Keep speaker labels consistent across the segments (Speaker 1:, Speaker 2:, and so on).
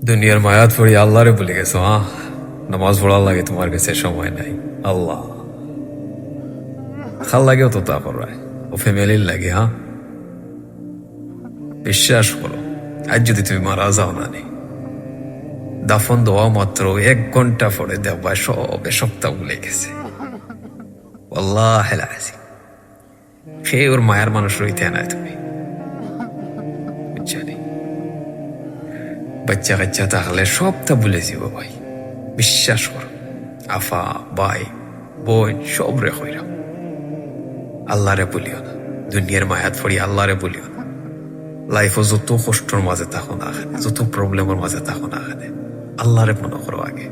Speaker 1: দুনিয়ার মায়াত পড়ি আল্লাহরে ভুলে গেছো। নামাজ পড়ার লাগে তোমার কাছে সময় নাই। আল্লাহ খাল লাগেও তো তা করায় ও ফ্যামিলির লাগে। বিশ্বাস করো, আজ যদি তুমি মারা যাও না নি, দাফন দেওয়া মাত্র 1 ঘন্টা পরে দেখবা সবে সপ্তাহ ভুলে গেছে। আল্লাহ সে ওর মায়ের মানুষ রইতে না তুমি জানি। বাচ্চা কাচ্চা থাকলে সবটা ভুলে যাব ভাই, বিশ্বাস করো। আফা ভাই বোন সব রে হইরা আল্লাহরে বলিও না। দুনিয়ার মায়াত পড়ি আল্লাহরে বলিও না। লাইফও যত কষ্টর মাঝে থাকো না এখানে, যত প্রবলেমের মাঝে থাকো না এখানে, আল্লাহরে মনে করো আগে।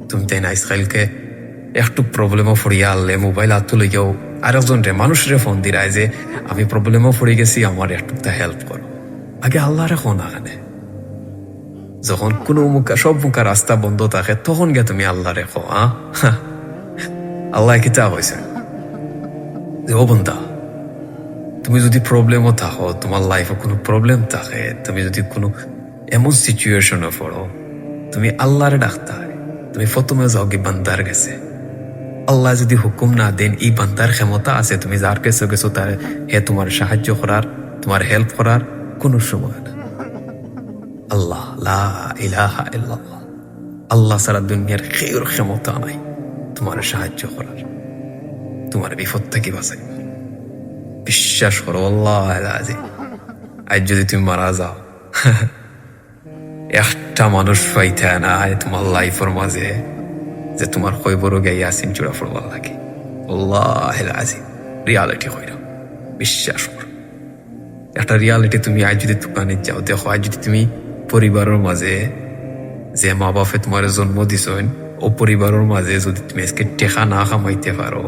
Speaker 1: তুমি তাই না ইসরায়েলকে একটু প্রবলেমও পড়িয়া আনলে মোবাইল হাত তুলে গিয়েও আরেকজন রে মানুষরে ফোন দিরায় যে আমি প্রবলেমও পড়ে গেছি, আমার একটু হেল্প করো। আগে আল্লাহরে ফোন আনে। যখন কোনো সব মুখা রাস্তা বন্ধ থাকে তখন গে তুমি আল্লাহ রেখো। আল্লাহ কিতা হয়েছে যে ও বন্ধা, তুমি যদি প্রবলেমও থাকো, তোমার লাইফে কোনো প্রবলেম থাকে, তুমি যদি কোনো এমন সিচুয়েশনে পড়ো, তুমি আল্লাহরে ডাকতে হয়। তুমি প্রথমে যাও কি বান্দার গেছে। আল্লাহ যদি হুকুম না দেন, এই বান্দার ক্ষমতা আছে তুমি যার কাছে গেছো তার হে তোমার সাহায্য করার, তোমার হেল্প করার কোনো সময় না। আল্লাহ লা ইলাহা ইল্লাল্লাহ, আল্লাহ সারা দুনিয়ার কেউর ক্ষমতা নাই তোমার সাহায্য করার, তোমার বিপদ থেকে বাঁচাই। বিশ্বাস করো আল্লাহ আজ যদি তুমি মারা যাও, একটা মানুষ পাইতে না তোমার লাইফের মাঝে যে তোমার কইবরও গে ইয়াসিন চূড়া পড়বার লাগে। আল্লাহ আজিম রিয়ালিটি হইল। বিশ্বাস করো একটা রিয়ালিটি। তুমি আজ যদি দোকানে যাও দেখো, আজ যদি তুমি পরিবারের মাঝে যে মা বাপে তোমার জন্ম দিছেন ও পরিবারের মাঝে যদি তুমি আজকে টেকা না কামাইতে পারো,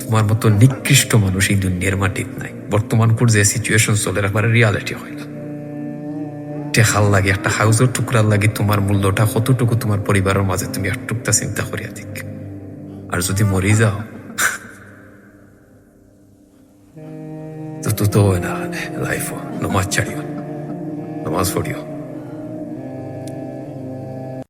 Speaker 1: তোমার মতো নিকৃষ্ট মানুষ এই দুনিয়ার মাটিত নাই। বর্তমান যে সিচুয়েশন চলে একবারে রিয়ালিটি হইল। টেকার লাগে একটা হাউসের টুকরার লাগে তোমার মূল্যটা কতটুকু তোমার পরিবারের মাঝে তুমি একটুকটা চিন্তা করিয়া দিক। আর যদি মরি যাও তো হয় না লাইফ। নমাজ ছাড়িও, নমাজ পড়িও।